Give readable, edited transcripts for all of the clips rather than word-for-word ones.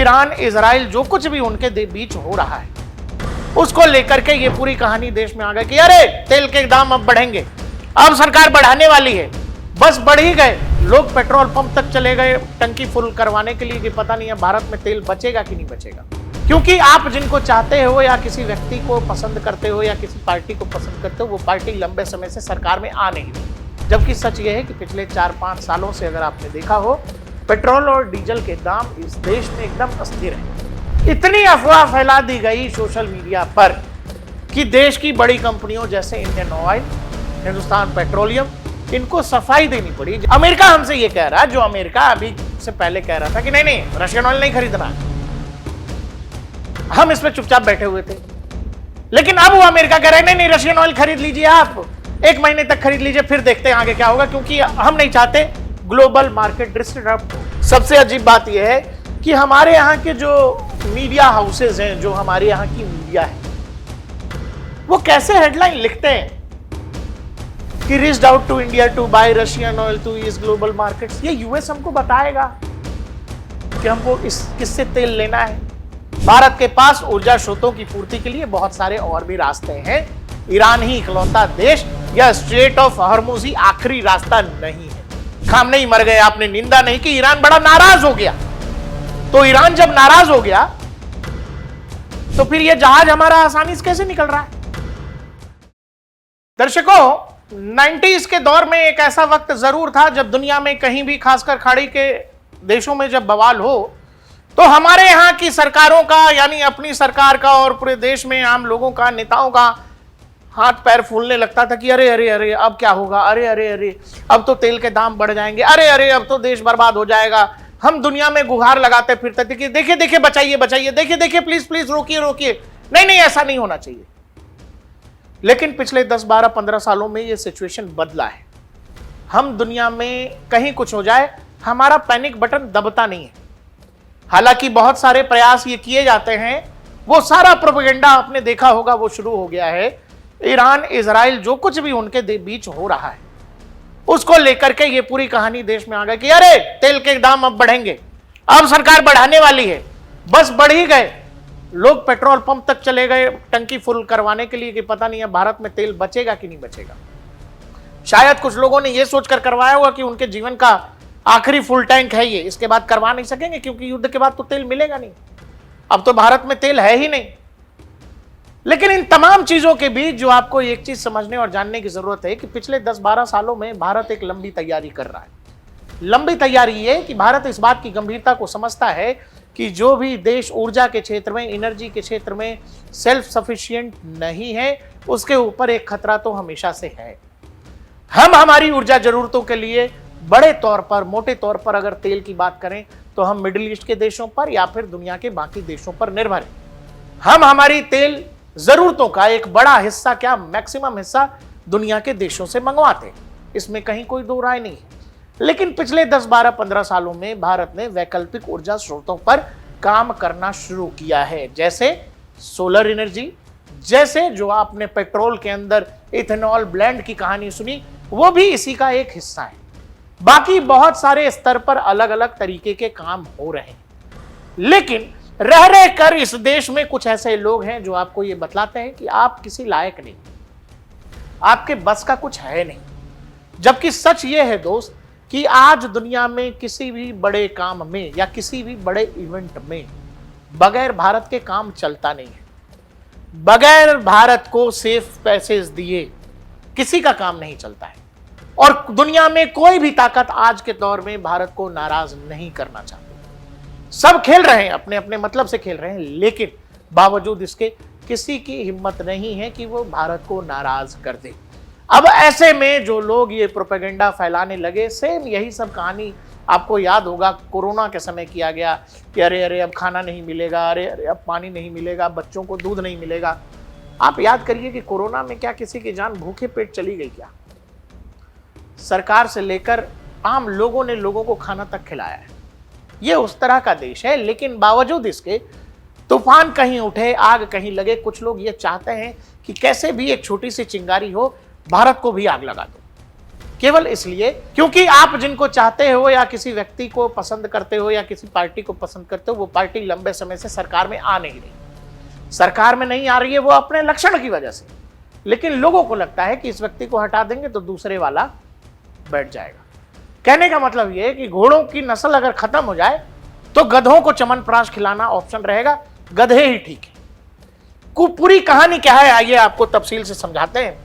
Iran Israel जो कुछ भी उनके बीच हो रहा है उसको लेकर के ये पूरी कहानी देश में आ गई कि अरे तेल के दाम अब बढ़ेंगे, अब सरकार बढ़ाने वाली है। बस बढ़ ही गए, लोग पेट्रोल पंप तक चले गए टंकी फुल करवाने के लिए कि पता नहीं है भारत में तेल बचेगा कि नहीं बचेगा। क्योंकि आप जिनको चाहते हो या किसी व्यक्ति को पसंद करते हो या किसी पार्टी को पसंद करते हो, वो पार्टी लंबे समय से सरकार में आ नहीं रही। जबकि सच ये है कि पिछले 4-5 सालों से अगर आपने देखा हो, पेट्रोल और डीजल के दाम इस देश में एकदम अस्थिर है। इतनी अफवाह फैला दी गई सोशल मीडिया पर कि देश की बड़ी कंपनियों जैसे इंडियन ऑयल, हिंदुस्तान पेट्रोलियम, इनको सफाई देनी पड़ी। अमेरिका हमसे ये कह रहा है, जो अमेरिका अभी से पहले कह रहा था कि नहीं रशियन ऑयल नहीं खरीदना, हम इस पे चुपचाप बैठे हुए थे। लेकिन अब वो अमेरिका कह रहे हैं नहीं रशियन ऑयल खरीद लीजिए, आप 1 महीने तक खरीद लीजिए, फिर देखते हैं आगे क्या होगा, क्योंकि हम नहीं चाहते ग्लोबल मार्केट डिस्टर्ब हो। सबसे अजीब बात यह है कि हमारे यहाँ के जो मीडिया हाउसेज हैं, जो हमारे यहाँ की मीडिया है, वो कैसे हेडलाइन लिखते हैं कि reached out to India to buy Russian oil to ease global markets. ये यूएस हमको बताएगा कि हमको किससे तेल लेना है। भारत के पास ऊर्जा स्रोतों की पूर्ति के लिए बहुत सारे और भी रास्ते हैं। ईरान ही इकलौता देश या स्ट्रेट ऑफ हॉर्मुज ही आखिरी रास्ता नहीं है। खामने ही मर गए, आपने निंदा नहीं की, ईरान बड़ा नाराज हो गया। तो ईरान जब नाराज हो गया तो फिर यह जहाज हमारा आसानी से कैसे निकल रहा है। दर्शकों, 90s के दौर में एक ऐसा वक्त जरूर था जब दुनिया में कहीं भी, खासकर खाड़ी के देशों में जब बवाल हो तो हमारे यहां की सरकारों का, यानी अपनी सरकार का और पूरे देश में आम लोगों का, नेताओं का हाथ पैर फूलने लगता था कि अरे अरे अरे अब क्या होगा, अरे अरे अरे अब तो तेल के दाम बढ़ जाएंगे, अरे अरे अब तो देश बर्बाद हो जाएगा। हम दुनिया में गुहार लगाते फिरते थे कि देखिए देखिए बचाइए बचाइए, देखिए देखिए प्लीज प्लीज रोकिए रोकिए, नहीं नहीं ऐसा नहीं होना चाहिए। लेकिन पिछले 10, 12, 15 सालों में ये सिचुएशन बदला है। हम दुनिया में कहीं कुछ हो जाए, हमारा पैनिक बटन दबता नहीं है। हालांकि बहुत सारे प्रयास ये किए जाते हैं, वो सारा प्रोपेगेंडा आपने देखा होगा वो शुरू हो गया है। ईरान इजराइल जो कुछ भी उनके बीच हो रहा है उसको लेकर के ये पूरी कहानी देश में आ गई कि अरे तेल के दाम अब बढ़ेंगे, अब सरकार बढ़ाने वाली है। बस बढ़ ही गए, लोग पेट्रोल पंप तक चले गए टंकी फुल करवाने के लिए कि पता नहीं है भारत में तेल बचेगा कि नहीं बचेगा। शायद कुछ लोगों ने यह सोचकर करवाया होगा कि उनके जीवन का आखिरी फुल टैंक है ये, इसके बाद करवा नहीं सकेंगे क्योंकि युद्ध के बाद तो तेल मिलेगा नहीं, अब तो भारत में तेल है ही नहीं। लेकिन इन तमाम चीजों के बीच जो आपको एक चीज समझने और जानने की जरूरत है कि पिछले 10-12 सालों में भारत एक लंबी तैयारी कर रहा है। लंबी तैयारी ये कि भारत इस बात की गंभीरता को समझता है कि जो भी देश ऊर्जा के क्षेत्र में, एनर्जी के क्षेत्र में सेल्फ सफिशिएंट नहीं है, उसके ऊपर एक खतरा तो हमेशा से है। हम हमारी ऊर्जा जरूरतों के लिए बड़े तौर पर, मोटे तौर पर अगर तेल की बात करें तो हम मिडिल ईस्ट के देशों पर या फिर दुनिया के बाकी देशों पर निर्भर हैं। हम हमारी तेल जरूरतों का एक बड़ा हिस्सा, क्या मैक्सिमम हिस्सा दुनिया के देशों से मंगवाते हैं, इसमें कहीं कोई दो राय नहीं है। लेकिन पिछले 10, 12, 15 सालों में भारत ने वैकल्पिक ऊर्जा स्रोतों पर काम करना शुरू किया है, जैसे सोलर एनर्जी, जैसे जो आपने पेट्रोल के अंदर इथेनॉल ब्लेंड की कहानी सुनी, वो भी इसी का एक हिस्सा है। बाकी बहुत सारे स्तर पर अलग अलग तरीके के काम हो रहे हैं। लेकिन रह रह कर इस देश में कुछ ऐसे लोग हैं जो आपको ये बतलाते हैं कि आप किसी लायक नहीं, आपके बस का कुछ है नहीं। जबकि सच ये है दोस्त कि आज दुनिया में किसी भी बड़े काम में या किसी भी बड़े इवेंट में बगैर भारत के काम चलता नहीं है। बगैर भारत को सेफ पैसेज दिए किसी का काम नहीं चलता है। और दुनिया में कोई भी ताकत आज के दौर में भारत को नाराज नहीं करना चाहती। सब खेल रहे हैं, अपने अपने मतलब से खेल रहे हैं, लेकिन बावजूद इसके किसी की हिम्मत नहीं है कि वो भारत को नाराज कर दे। अब ऐसे में जो लोग ये प्रोपेगेंडा फैलाने लगे, सेम यही सब कहानी आपको याद होगा कोरोना के समय किया गया कि अरे अरे अब खाना नहीं मिलेगा, अरे अरे अब पानी नहीं मिलेगा, बच्चों को दूध नहीं मिलेगा। आप याद करिए कि कोरोना में क्या किसी की जान भूखे पेट चली गई क्या? सरकार से लेकर आम लोगों ने लोगों को खाना तक खिलाया है। ये उस तरह का देश है, लेकिन बावजूद इसके तूफान कहीं उठे, आग कहीं लगे, कुछ लोग ये चाहते हैं कि कैसे भी एक छोटी सी चिंगारी हो, भारत को भी आग लगा दो। केवल इसलिए क्योंकि आप जिनको चाहते हो या किसी व्यक्ति को पसंद करते हो या किसी पार्टी को पसंद करते हो, वो पार्टी लंबे समय से सरकार में आ नहीं रही। सरकार में नहीं आ रही है वो अपने लक्षण की वजह से, लेकिन लोगों को लगता है कि इस व्यक्ति को हटा देंगे तो दूसरे वाला बैठ जाएगा। कहने का मतलब यह है कि घोड़ों की नस्ल अगर खत्म हो जाए तो गधों को चमनप्राश खिलाना ऑप्शन रहेगा, गधे ही ठीक है। पूरी कहानी क्या है आइए आपको तफसील से समझाते हैं।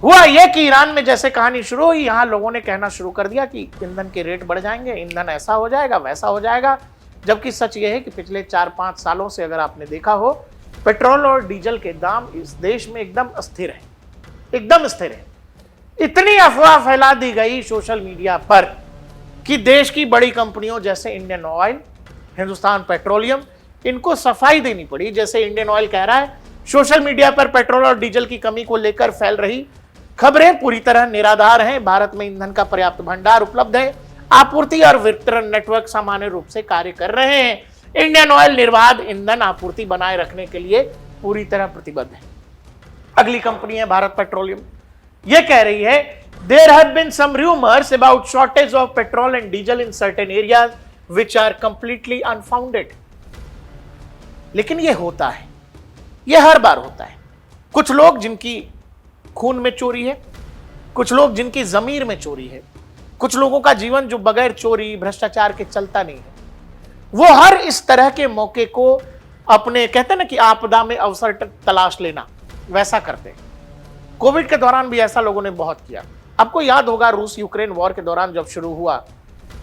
हुआ यह कि ईरान में जैसे कहानी शुरू हुई, यहां लोगों ने कहना शुरू कर दिया कि ईंधन के रेट बढ़ जाएंगे, ईंधन ऐसा हो जाएगा वैसा हो जाएगा। जबकि सच यह है कि पिछले 4-5 सालों से अगर आपने देखा हो, पेट्रोल और डीजल के दाम इस देश में एकदम अस्थिर है, एकदम स्थिर है। इतनी अफवाह फैला दी गई सोशल मीडिया पर कि देश की बड़ी कंपनियों जैसे इंडियन ऑयल, हिंदुस्तान पेट्रोलियम, इनको सफाई देनी पड़ी। जैसे इंडियन ऑयल कह रहा है सोशल मीडिया पर पेट्रोल और डीजल की कमी को लेकर फैल रही खबरें पूरी तरह निराधार हैं। भारत में ईंधन का पर्याप्त भंडार उपलब्ध है, आपूर्ति और वितरण नेटवर्क सामान्य रूप से कार्य कर रहे हैं। इंडियन ऑयल निर्बाध ईंधन आपूर्ति बनाए रखने के लिए पूरी तरह प्रतिबद्ध है। अगली कंपनी है भारत पेट्रोलियम, यह कह रही है there have been some rumours about shortage of petrol and diesel in certain areas which are completely unfounded. लेकिन यह होता है, यह हर बार होता है। कुछ लोग जिनकी खून में चोरी है, कुछ लोग जिनकी जमीर में चोरी है, कुछ लोगों का जीवन जो बगैर चोरी भ्रष्टाचार के चलता नहीं है, वो हर इस तरह के मौके को अपने, कहते हैं ना कि आपदा में अवसर तलाश लेना, वैसा करते हैं। कोविड के दौरान भी ऐसा लोगों ने बहुत किया। आपको याद होगा रूस यूक्रेन वॉर के दौरान जब शुरू हुआ,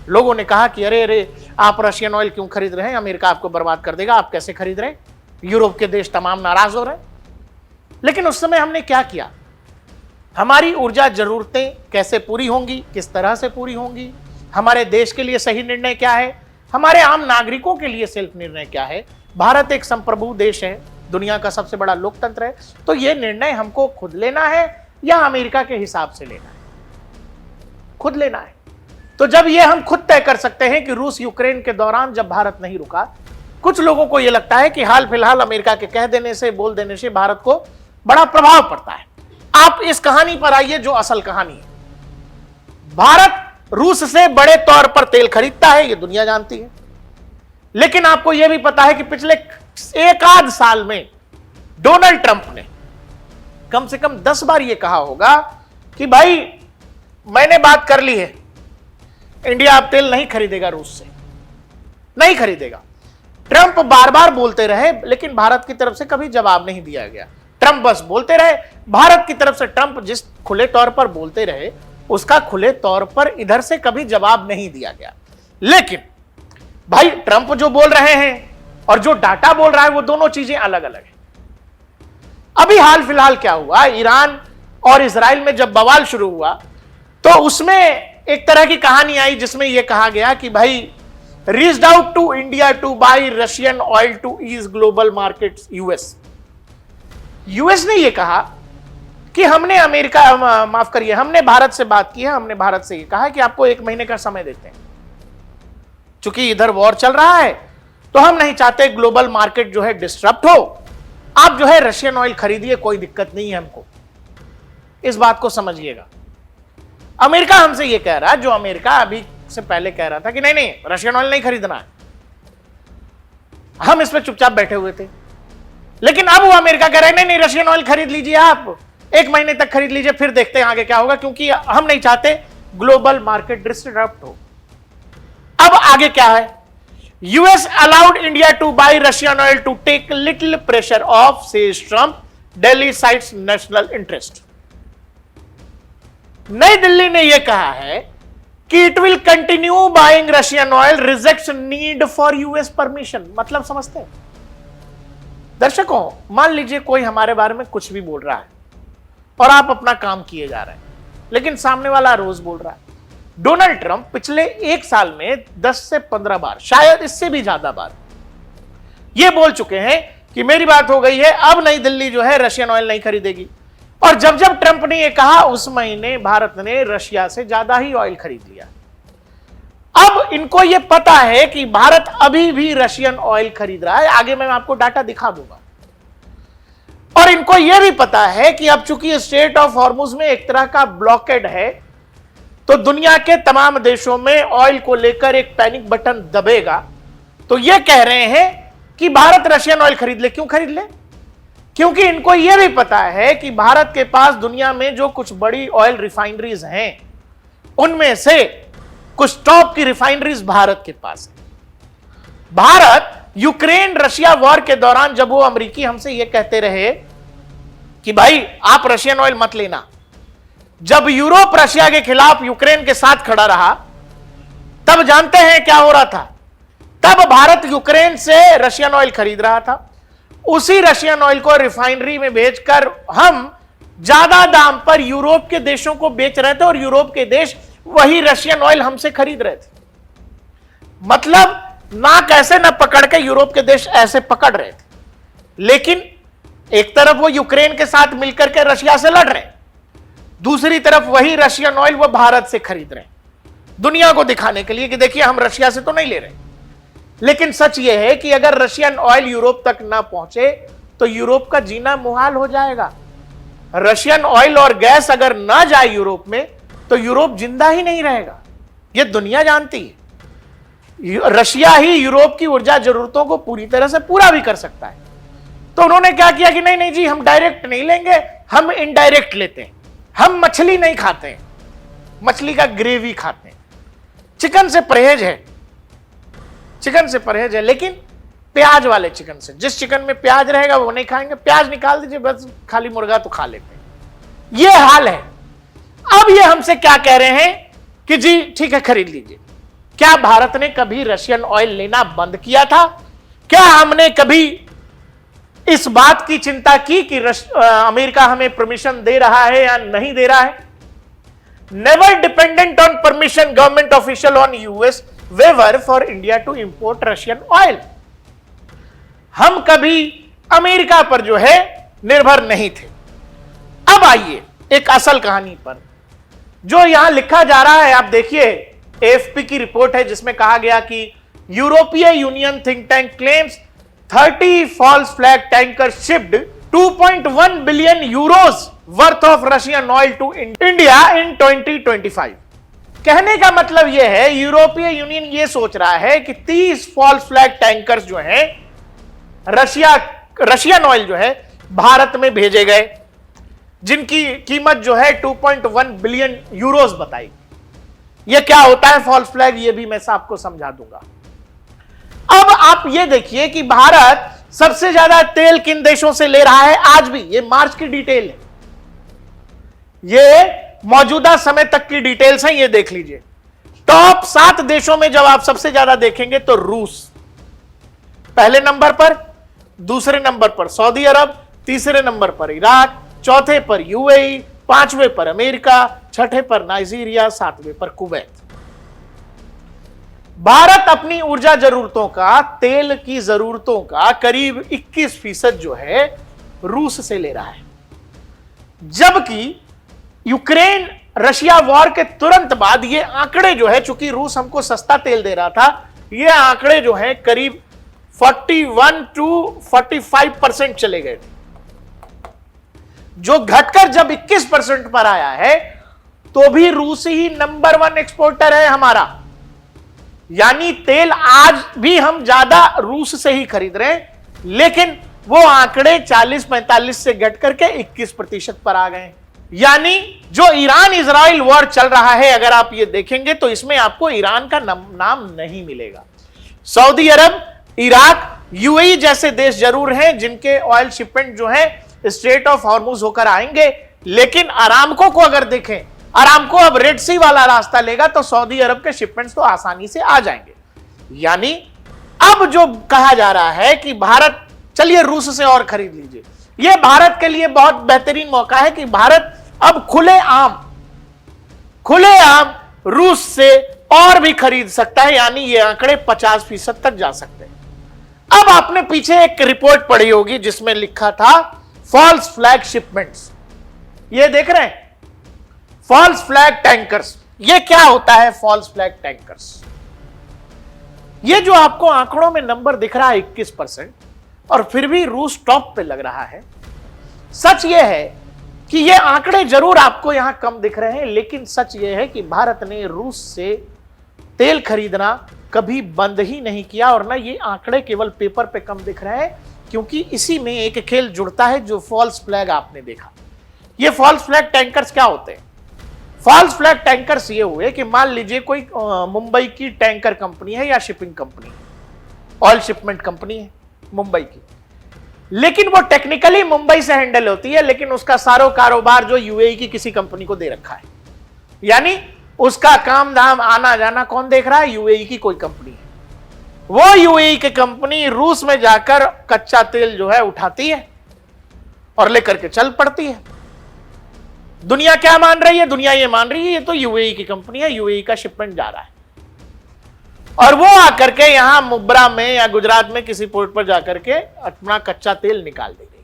लोगों ने कहा कि अरे अरे आप रशियन ऑयल क्यों खरीद रहे हैं, अमेरिका आपको बर्बाद कर देगा, आप कैसे खरीद रहे हैं। यूरोप के देश तमाम नाराज हो रहे हैं। लेकिन उस समय हमने क्या किया, हमारी ऊर्जा जरूरतें कैसे पूरी होंगी, किस तरह से पूरी होंगी, हमारे देश के लिए सही निर्णय क्या है, हमारे आम नागरिकों के लिए सेल्फ निर्णय क्या है। भारत एक संप्रभु देश है, दुनिया का सबसे बड़ा लोकतंत्र है, तो यह निर्णय हमको खुद लेना है या अमेरिका के हिसाब से लेना है, खुद लेना है। तो जब यह हम खुद तय कर सकते हैं कि रूस यूक्रेन के दौरान जब भारत नहीं रुका, कुछ लोगों को यह लगता है कि हाल फिलहाल अमेरिका के कह देने से, बोल देने से भारत को बड़ा प्रभाव पड़ता है। आप इस कहानी पर आइए जो असल कहानी है। भारत रूस से बड़े तौर पर तेल खरीदता है, यह दुनिया जानती है। लेकिन आपको यह भी पता है कि पिछले एक आध साल में डोनाल्ड ट्रंप ने कम से कम 10 बार यह कहा होगा कि भाई मैंने बात कर ली है, इंडिया अब तेल नहीं खरीदेगा रूस से, नहीं खरीदेगा। ट्रंप बार बार बोलते रहे, लेकिन भारत की तरफ से कभी जवाब नहीं दिया गया। ट्रंप बस बोलते रहे, भारत की तरफ से ट्रंप जिस खुले तौर पर बोलते रहे, उसका खुले तौर पर इधर से कभी जवाब नहीं दिया गया। लेकिन भाई ट्रंप जो बोल रहे हैं और जो डाटा बोल रहा है, वो दोनों चीजें अलग अलग है। अभी हाल फिलहाल क्या हुआ, ईरान और इजराइल में जब बवाल शुरू हुआ, तो उसमें एक तरह की कहानी आई जिसमें यह कहा गया कि भाई reached out to India to buy Russian oil to ease global markets US ने यह कहा कि हमने अमेरिका, माफ करिए, हमने भारत से बात की है, हमने भारत से यह कहा कि आपको 1 महीने का समय देते हैं, चूंकि इधर वॉर चल रहा है तो हम नहीं चाहते ग्लोबल मार्केट जो है डिस्टर्ब हो, आप जो है रशियन ऑयल खरीदिए, कोई दिक्कत नहीं है हमको। इस बात को समझिएगा। अमेरिका हमसे यह कह रहा है, जो अमेरिका अभी से पहले कह रहा था कि नहीं नहीं रशियन ऑयल नहीं खरीदना है, हम इस पर चुपचाप बैठे हुए थे। लेकिन अब वो अमेरिका कह रहे हैं नहीं नहीं रशियन ऑयल खरीद लीजिए, आप 1 महीने तक खरीद लीजिए, फिर देखते हैं आगे क्या होगा, क्योंकि हम नहीं चाहते ग्लोबल मार्केट डिस्टर्ब हो। अब आगे क्या है, US allowed India to buy Russian oil to take little pressure off, says Trump, Delhi cites national interest. Nai Delhi ने यह कहा है कि it will continue buying Russian oil, rejects need for US permission. मतलब समझते हैं दर्शकों, मान लीजिए कोई हमारे बारे में कुछ भी बोल रहा है और आप अपना काम किए जा रहे हैं, लेकिन सामने वाला रोज बोल रहा है। डोनाल्ड ट्रंप पिछले 1 साल में 10 से 15 बार, शायद इससे भी ज्यादा बार, यह बोल चुके हैं कि मेरी बात हो गई है, अब नई दिल्ली जो है रशियन ऑयल नहीं खरीदेगी। और जब जब ट्रंप ने यह कहा, उस महीने भारत ने रशिया से ज्यादा ही ऑयल खरीद लिया। अब इनको यह पता है कि भारत अभी भी रशियन ऑयल खरीद रहा है, आगे मैं आपको डाटा दिखा दूंगा। और इनको यह भी पता है कि अब चूंकि स्ट्रेट ऑफ हॉर्मुज में एक तरह का ब्लॉकेड है, तो दुनिया के तमाम देशों में ऑयल को लेकर एक पैनिक बटन दबेगा। तो ये कह रहे हैं कि भारत रशियन ऑयल खरीद ले। क्यों खरीद ले? क्योंकि इनको यह भी पता है कि भारत के पास दुनिया में जो कुछ बड़ी ऑयल रिफाइनरीज हैं, उनमें से कुछ टॉप की रिफाइनरीज भारत के पास है। भारत यूक्रेन रशिया वॉर के दौरान जब वो अमेरिकी हमसे यह कहते रहे कि भाई आप रशियन ऑयल मत लेना, जब यूरोप रशिया के खिलाफ यूक्रेन के साथ खड़ा रहा, तब जानते हैं क्या हो रहा था? तब भारत यूक्रेन से रशियन ऑयल खरीद रहा था। उसी रशियन ऑयल को रिफाइनरी में भेजकर हम ज्यादा दाम पर यूरोप के देशों को बेच रहे थे और यूरोप के देश वही रशियन ऑयल हमसे खरीद रहे थे। मतलब नाक ऐसे न पकड़ के यूरोप के देश ऐसे पकड़ रहे थे, लेकिन एक तरफ वो यूक्रेन के साथ मिलकर के रशिया से लड़ रहे हैं, दूसरी तरफ वही रशियन ऑयल वो भारत से खरीद रहे हैं, दुनिया को दिखाने के लिए कि देखिए हम रशिया से तो नहीं ले रहे। लेकिन सच ये है कि अगर रशियन ऑयल यूरोप तक ना पहुंचे तो यूरोप का जीना मुहाल हो जाएगा। रशियन ऑयल और गैस अगर ना जाए यूरोप में तो यूरोप जिंदा ही नहीं रहेगा। यह दुनिया जानती है। रशिया ही यूरोप की ऊर्जा जरूरतों को पूरी तरह से पूरा भी कर सकता है। तो उन्होंने क्या किया कि नहीं नहीं जी, हम डायरेक्ट नहीं लेंगे, हम इनडायरेक्ट लेते हैं। हम मछली नहीं खाते हैं, मछली का ग्रेवी खाते हैं। चिकन से परहेज है, चिकन से परहेज है, लेकिन प्याज वाले चिकन से। जिस चिकन में प्याज रहेगा वो नहीं खाएंगे, प्याज निकाल दीजिए, बस खाली मुर्गा तो खा लेते हैं। ये हाल है। अब ये हमसे क्या कह रहे हैं कि जी ठीक है खरीद लीजिए। क्या भारत ने कभी रशियन ऑयल लेना बंद किया था? क्या हमने कभी इस बात की चिंता की कि अमेरिका हमें परमिशन दे रहा है या नहीं दे रहा है? Never dependent on permission government official on US waiver for India to import Russian oil. हम कभी अमेरिका पर जो है निर्भर नहीं थे। अब आइए एक असल कहानी पर, जो यहां लिखा जा रहा है। आप देखिए, एएफपी की रिपोर्ट है जिसमें कहा गया कि यूरोपीय union think tank claims 30 false flag tanker shipped 2.1 billion euros worth of Russian oil to India in 2025। कहने का मतलब यह है, यूरोपीय यूनियन यह सोच रहा है कि 30 फॉल्स फ्लैग टैंकर्स जो हैं रशियन ऑयल जो है भारत में भेजे गए, जिनकी कीमत जो है 2.1 बिलियन यूरोज बताई। यह क्या होता है फॉल्स फ्लैग, यह भी मैं आपको समझा दूंगा। अब आप यह देखिए कि भारत सबसे ज्यादा तेल किन देशों से ले रहा है आज भी। यह मार्च की डिटेल है, यह मौजूदा समय तक की डिटेल्स हैं, यह देख लीजिए। टॉप 7 देशों में जब आप सबसे ज्यादा देखेंगे तो रूस पहले नंबर पर, दूसरे नंबर पर सऊदी अरब, तीसरे नंबर पर इराक, चौथे पर यूएई, पांचवें पर अमेरिका, छठे पर नाइजीरिया, सातवें पर कुवैत। भारत अपनी ऊर्जा जरूरतों का, तेल की जरूरतों का करीब 21% जो है रूस से ले रहा है। जबकि यूक्रेन रशिया वॉर के तुरंत बाद ये आंकड़े जो है, चूंकि रूस हमको सस्ता तेल दे रहा था, ये आंकड़े जो है करीब 41 to 45% चले गए, जो घटकर जब 21% पर आया है तो भी रूस ही नंबर 1 एक्सपोर्टर है हमारा। यानी तेल आज भी हम ज्यादा रूस से ही खरीद रहे हैं, लेकिन वो आंकड़े 40-45 से घट करके 21% पर आ गए। यानी जो ईरान इजराइल वॉर चल रहा है, अगर आप ये देखेंगे तो इसमें आपको ईरान का नाम नहीं मिलेगा। सऊदी अरब, इराक, यूएई जैसे देश जरूर हैं जिनके ऑयल शिपमेंट जो है स्ट्रेट ऑफ हॉर्मुज होकर आएंगे, लेकिन अरामको को अगर देखें, अरामको अब रेड सी वाला रास्ता लेगा तो सऊदी अरब के शिपमेंट्स तो आसानी से आ जाएंगे। यानी अब जो कहा जा रहा है कि भारत चलिए रूस से और खरीद लीजिए, यह भारत के लिए बहुत बेहतरीन मौका है कि भारत अब खुलेआम रूस से और भी खरीद सकता है। यानी ये आंकड़े 50% तक जा सकते हैं। अब आपने पीछे एक रिपोर्ट पढ़ी होगी जिसमें लिखा था फॉल्स फ्लैग शिपमेंट्स। ये देख रहे हैं फॉल्स फ्लैग टैंकर्स। ये क्या होता है फॉल्स फ्लैग टैंकर्स? ये जो आपको आंकड़ों में नंबर दिख रहा है 21%, और फिर भी रूस टॉप पे लग रहा है। सच ये है कि ये आंकड़े जरूर आपको यहां कम दिख रहे हैं, लेकिन सच ये है कि भारत ने रूस से तेल खरीदना कभी बंद ही नहीं किया। और ना ये आंकड़े केवल पेपर पे कम दिख रहे हैं, क्योंकि इसी में एक खेल जुड़ता है जो फॉल्स फ्लैग आपने देखा। ये फॉल्स फ्लैग टैंकर्स क्या होते हैं? फॉल्स फ्लैग टैंकर्स ये हुए कि मान लीजिए कोई मुंबई की टैंकर कंपनी है या शिपिंग कंपनी है, ऑयल शिपमेंट कंपनी है मुंबई की, लेकिन वो टेक्निकली मुंबई से हैंडल होती है, लेकिन उसका सारा कारोबार जो यूएई की किसी कंपनी को दे रखा है, यानी उसका काम धाम आना जाना कौन देख रहा है? यूएई की कोई कंपनी है। वो यूएई की कंपनी रूस में जाकर कच्चा तेल जो है उठाती है और लेकर के चल पड़ती है। दुनिया क्या मान रही है? दुनिया ये मान रही है ये तो यूएई की कंपनी है, यूएई का शिपमेंट जा रहा है, और वो आकर के यहां मुब्रा में या गुजरात में किसी पोर्ट पर जाकर के अपना कच्चा तेल निकाल दे रही।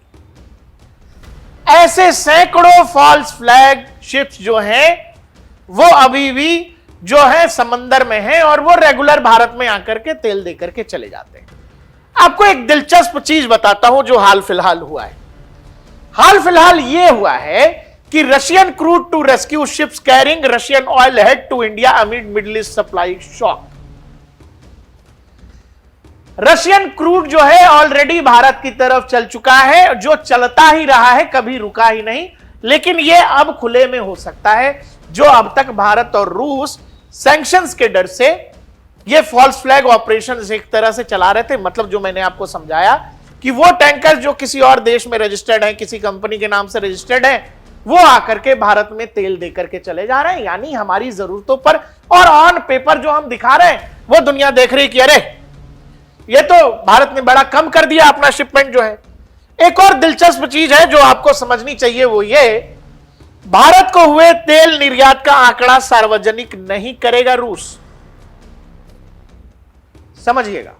ऐसे सैकड़ों फॉल्स फ्लैग शिप्स जो हैं वो अभी भी जो है समंदर में हैं, और वो रेगुलर भारत में आकर के तेल देकर के चले जाते हैं। आपको एक दिलचस्प चीज बताता हूं जो हाल फिलहाल हुआ है। हाल फिलहाल यह हुआ है कि Russian crude to rescue ships carrying Russian oil head to India amid Middle East supply shock. Russian crude जो है ऑलरेडी भारत की तरफ चल चुका है, जो चलता ही रहा है, कभी रुका ही नहीं, लेकिन यह अब खुले में हो सकता है। जो अब तक भारत और रूस सैंक्शंस के डर से ये फॉल्स फ्लैग ऑपरेशंस एक तरह से चला रहे थे, मतलब जो मैंने आपको समझाया कि वो टैंकर जो किसी और देश में रजिस्टर्ड है, किसी कंपनी के नाम से रजिस्टर्ड है, वो आकर के भारत में तेल देकर के चले जा रहे हैं, यानी हमारी जरूरतों पर। और ऑन पेपर जो हम दिखा रहे हैं वो दुनिया देख रही कि अरे ये तो भारत ने बड़ा कम कर दिया अपना शिपमेंट जो है। एक और दिलचस्प चीज है जो आपको समझनी चाहिए, वो ये भारत को हुए तेल निर्यात का आंकड़ा सार्वजनिक नहीं करेगा रूस। समझिएगा,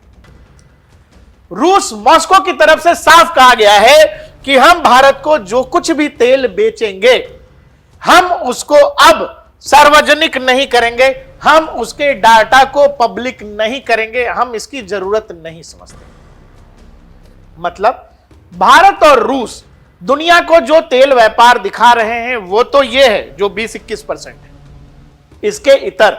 रूस मॉस्को की तरफ से साफ कहा गया है कि हम भारत को जो कुछ भी तेल बेचेंगे हम उसको अब सार्वजनिक नहीं करेंगे, हम उसके डाटा को पब्लिक नहीं करेंगे, हम इसकी जरूरत नहीं समझते। मतलब भारत और रूस दुनिया को जो तेल व्यापार दिखा रहे हैं वो तो ये है जो 20-21% है, इसके इतर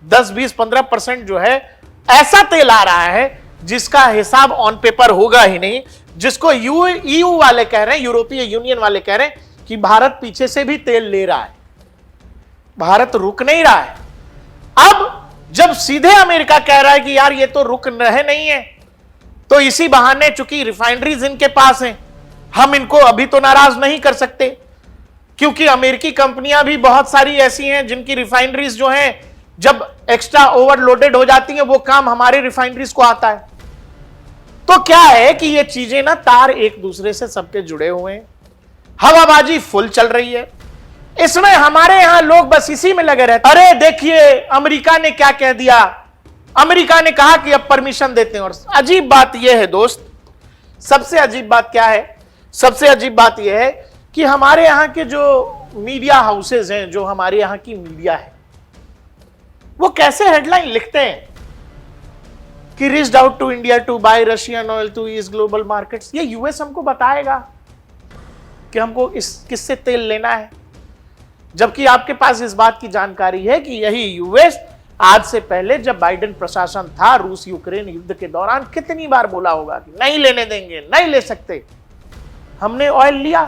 10-20-15% जो है ऐसा तेल आ रहा है जिसका हिसाब ऑन पेपर होगा ही नहीं, जिसको ईयू वाले कह रहे हैं, यूरोपीय यूनियन वाले कह रहे हैं कि भारत पीछे से भी तेल ले रहा है, भारत रुक नहीं रहा है। अब जब सीधे अमेरिका कह रहा है कि यार ये तो रुक रहे नहीं है, तो इसी बहाने चूंकि रिफाइनरीज इनके पास हैं, हम इनको अभी तो नाराज नहीं कर सकते, क्योंकि अमेरिकी कंपनियां भी बहुत सारी ऐसी हैं जिनकी रिफाइनरीज जो हैं जब एक्स्ट्रा ओवरलोडेड हो जाती हैं वो काम हमारे रिफाइनरीज को आता है। तो क्या है कि ये चीजें ना तार एक दूसरे से सबके जुड़े हुए हैं, हवाबाजी फुल चल रही है। इसमें हमारे यहां लोग बस इसी में लगे रहते, अरे देखिए अमेरिका ने क्या कह दिया, अमेरिका ने कहा कि अब परमिशन देते हैं। और अजीब बात यह है दोस्त, सबसे अजीब बात क्या है, सबसे अजीब बात यह है कि हमारे यहां के जो मीडिया हाउसेज हैं, जो हमारे यहां की मीडिया है, वो कैसे हेडलाइन लिखते हैं कि reached out to India to buy Russian oil to east global markets. ये यूएस हमको बताएगा कि हमको इस किससे तेल लेना है, जबकि आपके पास इस बात की जानकारी है कि यही यूएस आज से पहले जब बाइडेन प्रशासन था, रूस यूक्रेन युद्ध के दौरान कितनी बार बोला होगा कि नहीं लेने देंगे, नहीं ले सकते। हमने ऑयल लिया।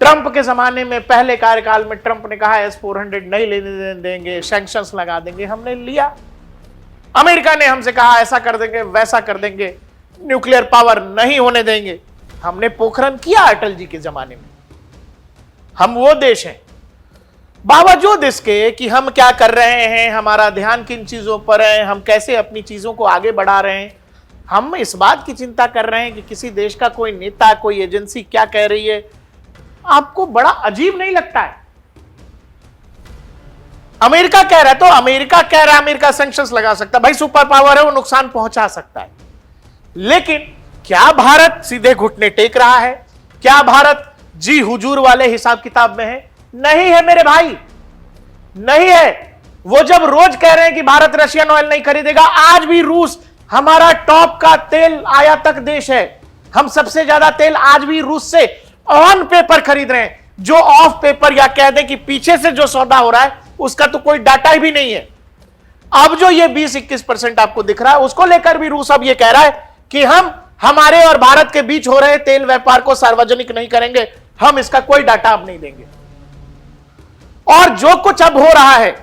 ट्रंप के जमाने में पहले कार्यकाल में ट्रंप ने कहा S-400 नहीं लेने देंगे, सैंक्शंस लगा देंगे, हमने लिया। अमेरिका ने हमसे कहा ऐसा कर देंगे, वैसा कर देंगे, न्यूक्लियर पावर नहीं होने देंगे, हमने पोखरण किया अटल जी के जमाने में। हम वो देश हैं, बावजूद इसके कि हम क्या कर रहे हैं, हमारा ध्यान किन चीजों पर है, हम कैसे अपनी चीजों को आगे बढ़ा रहे हैं, हम इस बात की चिंता कर रहे हैं कि किसी देश का कोई नेता, कोई एजेंसी क्या कह रही है। आपको बड़ा अजीब नहीं लगता है? अमेरिका कह रहा है तो अमेरिका कह रहा है, अमेरिका सैंक्शंस लगा सकता है, भाई सुपर पावर है, वो नुकसान पहुंचा सकता है। लेकिन क्या भारत सीधे घुटने टेक रहा है? क्या भारत जी हुजूर वाले हिसाब किताब में है? नहीं है मेरे भाई, नहीं है। वो जब रोज कह रहे हैं कि भारत रशियन ऑयल नहीं खरीदेगा, आज भी रूस हमारा टॉप का तेल आयातक देश है, हम सबसे ज्यादा तेल आज भी रूस से ऑन पेपर खरीद रहे हैं। जो ऑफ पेपर या कह दें कि पीछे से जो सौदा हो रहा है उसका तो कोई डाटा भी नहीं है। अब जो ये 20-21% आपको दिख रहा है उसको लेकर भी रूस अब ये कह रहा है कि हम हमारे और भारत के बीच हो रहे तेल व्यापार को सार्वजनिक नहीं करेंगे, हम इसका कोई डाटा अब नहीं देंगे। और जो कुछ अब हो रहा है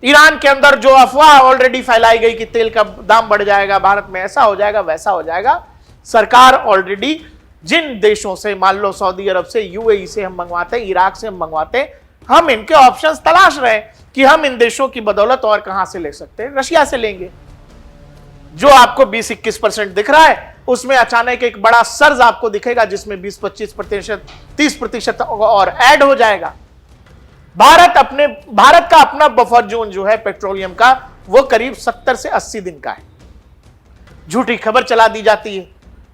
ईरान के अंदर, जो अफवाह ऑलरेडी फैलाई गई कि तेल का दाम बढ़ जाएगा, भारत में ऐसा हो जाएगा वैसा हो जाएगा, सरकार ऑलरेडी जिन देशों से, मान लो सऊदी अरब से, यूएई से हम मंगवाते हैं, इराक से हम मंगवाते हैं, हम इनके ऑप्शंस तलाश रहे हैं कि हम इन देशों की बदौलत और कहां से ले सकते हैं। रशिया से लेंगे। जो आपको 20-21% दिख रहा है उसमें अचानक एक बड़ा सर्ज आपको दिखेगा जिसमें 20-25%, 30% और ऐड हो जाएगा। भारत का अपना बफर जोन जो है पेट्रोलियम का, वो करीब 70 से 80 दिन का है। झूठी खबर चला दी जाती है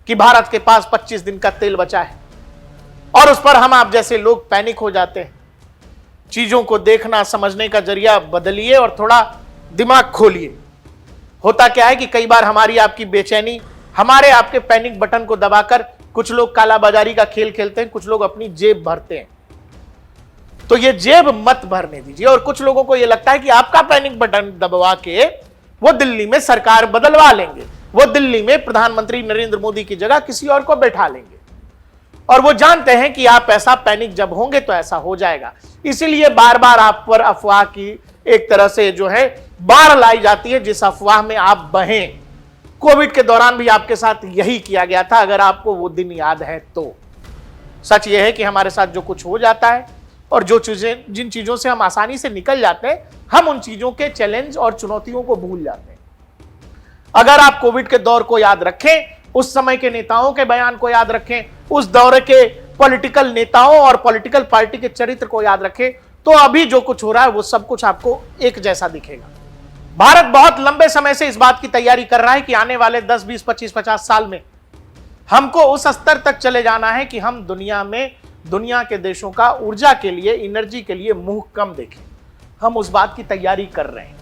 कि भारत के पास 25 दिन का तेल बचा है और उस पर हम आप जैसे लोग पैनिक हो जाते हैं। चीजों को देखना समझने का जरिया बदलिए और थोड़ा दिमाग खोलिए। होता क्या है कि कई बार हमारी आपकी बेचैनी, हमारे आपके पैनिक बटन को दबाकर कुछ लोग कालाबाजारी का खेल खेलते हैं, कुछ लोग अपनी जेब भरते हैं। तो ये जेब मत भरने दीजिए। और कुछ लोगों को ये लगता है कि आपका पैनिक बटन दबवा के वो दिल्ली में सरकार बदलवा लेंगे, वो दिल्ली में प्रधानमंत्री नरेंद्र मोदी की जगह किसी और को बैठा लेंगे। और वो जानते हैं कि आप ऐसा पैनिक जब होंगे तो ऐसा हो जाएगा। इसीलिए बार बार आप पर अफवाह की एक तरह से जो है बाढ़ लाई जाती है, जिस अफवाह में आप बहें। कोविड के दौरान भी आपके साथ यही किया गया था, अगर आपको वो दिन याद है तो। सच ये है कि हमारे साथ जो कुछ हो जाता है और जो चीजें, जिन चीजों से हम आसानी से निकल जाते हैं, हम उन चीजों के चैलेंज और चुनौतियों को भूल जाते हैं। अगर आप कोविड के दौर को याद रखें, उस समय के नेताओं के बयान को याद रखें, उस दौर के पॉलिटिकल नेताओं और पॉलिटिकल पार्टी के चरित्र को याद रखें, तो अभी जो कुछ हो रहा है वो सब कुछ आपको एक जैसा दिखेगा। भारत बहुत लंबे समय से इस बात की तैयारी कर रहा है कि आने वाले 10, 20, 25, 50 साल में हमको उस स्तर तक चले जाना है कि हम दुनिया के देशों का ऊर्जा के लिए, एनर्जी के लिए मुंह कम देखें। हम उस बात की तैयारी कर रहे हैं।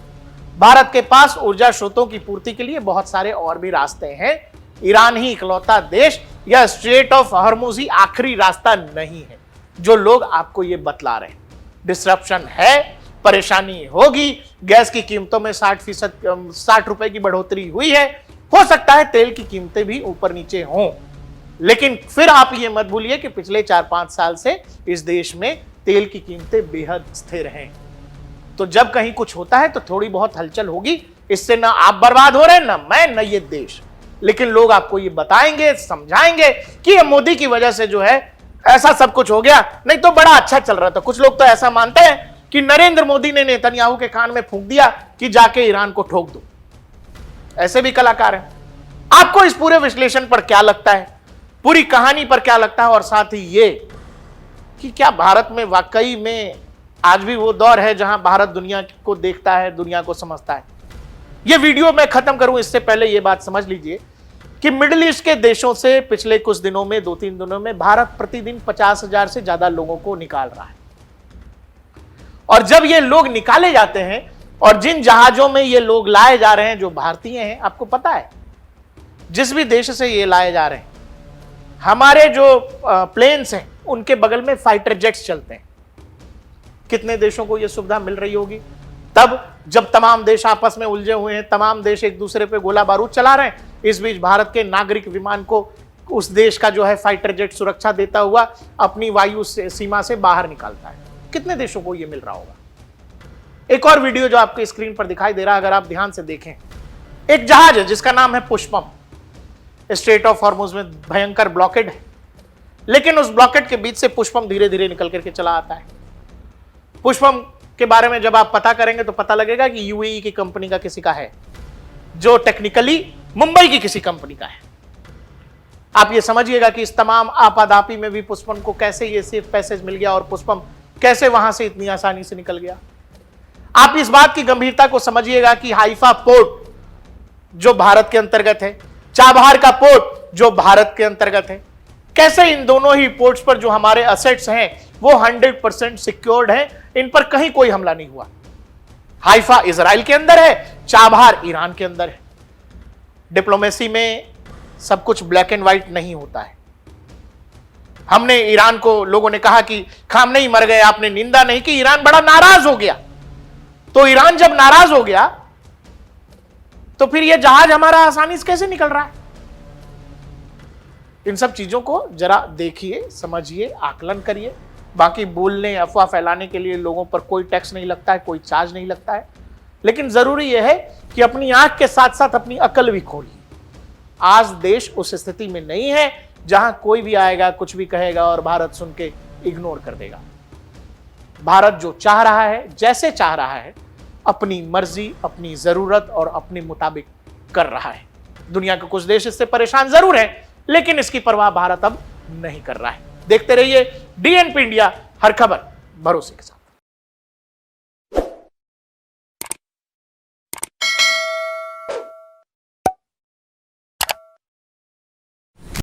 भारत के पास ऊर्जा स्रोतों की पूर्ति के लिए बहुत सारे और भी रास्ते हैं। ईरान ही इकलौता देश या स्ट्रेट ऑफ हॉर्मुज ही आखिरी रास्ता नहीं है जो लोग आपको ये बतला रहे हैं। डिसरप्शन है, परेशानी होगी, गैस की कीमतों में 60 रुपए की बढ़ोतरी हुई है, हो सकता है तेल की कीमतें भी ऊपर नीचे हों, लेकिन फिर आप ये मत भूलिए कि पिछले 4-5 साल से इस देश में तेल की कीमतें बेहद स्थिर हैं। तो जब कहीं कुछ होता है तो थोड़ी बहुत हलचल होगी, इससे ना आप बर्बाद हो रहे हैं, ना मैं, ना ये देश, लेकिन लोग आपको ये बताएंगे, समझाएंगे कि ये मोदी की वजह से जो है ऐसा सब कुछ हो गया, नहीं तो बड़ा अच्छा चल रहा था। कुछ लोग तो ऐसा मानते हैं कि नरेंद्र मोदी ने नेतन्याहू के कान में फूंक दिया कि जाके ईरान को ठोक दो। ऐसे भी कलाकार हैं। आपको इस पूरे विश्लेषण पर क्या लगता है, पूरी कहानी पर क्या लगता है, और साथ ही ये कि क्या भारत में वाकई में आज भी वो दौर है जहां भारत दुनिया को देखता है, दुनिया को समझता है। ये वीडियो मैं खत्म करूं इससे पहले ये बात समझ लीजिए कि मिडिल ईस्ट के देशों से पिछले कुछ दिनों में, 2-3 दिनों में, भारत प्रतिदिन 50,000 से ज्यादा लोगों को निकाल रहा है। और जब ये लोग निकाले जाते हैं और जिन जहाजों में ये लोग लाए जा रहे हैं जो भारतीय हैं, आपको पता है जिस भी देश से ये लाए जा रहे हैं, हमारे जो प्लेन्स हैं उनके बगल में फाइटर जेट्स चलते हैं। कितने देशों को यह सुविधा मिल रही होगी तब जब तमाम देश आपस में उलझे हुए हैं, तमाम देश एक दूसरे पे गोला बारूद चला रहे हैं। इस बीच भारत के नागरिक विमान को उस देश का जो है फाइटर जेट सुरक्षा देता हुआ अपनी वायु सीमा से बाहर निकालता है। कितने देशों को यह मिल रहा होगा। एक और वीडियो जो आपके स्क्रीन पर दिखाई दे रहा है, अगर आप ध्यान से देखें, एक जहाज है जिसका नाम है पुष्पम। स्ट्रेट ऑफ हॉर्मुज में भयंकर ब्लॉकेड है, लेकिन उस ब्लॉकेड के बीच से पुष्पम धीरे धीरे निकल करके चला आता है। पुष्पम के बारे में जब आप पता करेंगे तो पता लगेगा कि यूएई की कंपनी का किसी का है, जो टेक्निकली मुंबई की किसी कंपनी का है। आप ये समझिएगा कि इस तमाम आपादापी में भी पुष्पम को कैसे ये सेफ पैसेज मिल गया और पुष्पम कैसे वहां से इतनी आसानी से निकल गया। आप इस बात की गंभीरता को समझिएगा कि हाइफा पोर्ट जो भारत के अंतर्गत है, चाबहार का पोर्ट जो भारत के अंतर्गत है, कैसे इन दोनों ही पोर्ट्स पर जो हमारे असेट्स हैं वो 100% सिक्योर्ड हैं, इन पर कहीं कोई हमला नहीं हुआ। हाइफा इजराइल के अंदर है, चाबहार ईरान के अंदर है। डिप्लोमेसी में सब कुछ ब्लैक एंड व्हाइट नहीं होता है। हमने ईरान को, लोगों ने कहा कि खामनेई मर गए, आपने निंदा नहीं की, ईरान बड़ा नाराज हो गया। तो ईरान जब नाराज हो गया तो फिर यह जहाज हमारा आसानी से कैसे निकल रहा है? इन सब चीजों को जरा देखिए, समझिए, आकलन करिए। बाकी बोलने, अफवाह फैलाने के लिए लोगों पर कोई टैक्स नहीं लगता है, कोई चार्ज नहीं लगता है, लेकिन जरूरी यह है कि अपनी आंख के साथ साथ अपनी अकल भी खोलिए। आज देश उस स्थिति में नहीं है जहां कोई भी आएगा, कुछ भी कहेगा और भारत सुन के इग्नोर कर देगा। भारत जो चाह रहा है, जैसे चाह रहा है, अपनी मर्जी, अपनी जरूरत और अपने मुताबिक कर रहा है। दुनिया के कुछ देश इससे परेशान जरूर हैं, लेकिन इसकी परवाह भारत अब नहीं कर रहा है। देखते रहिए DNP इंडिया, हर खबर भरोसे के साथ।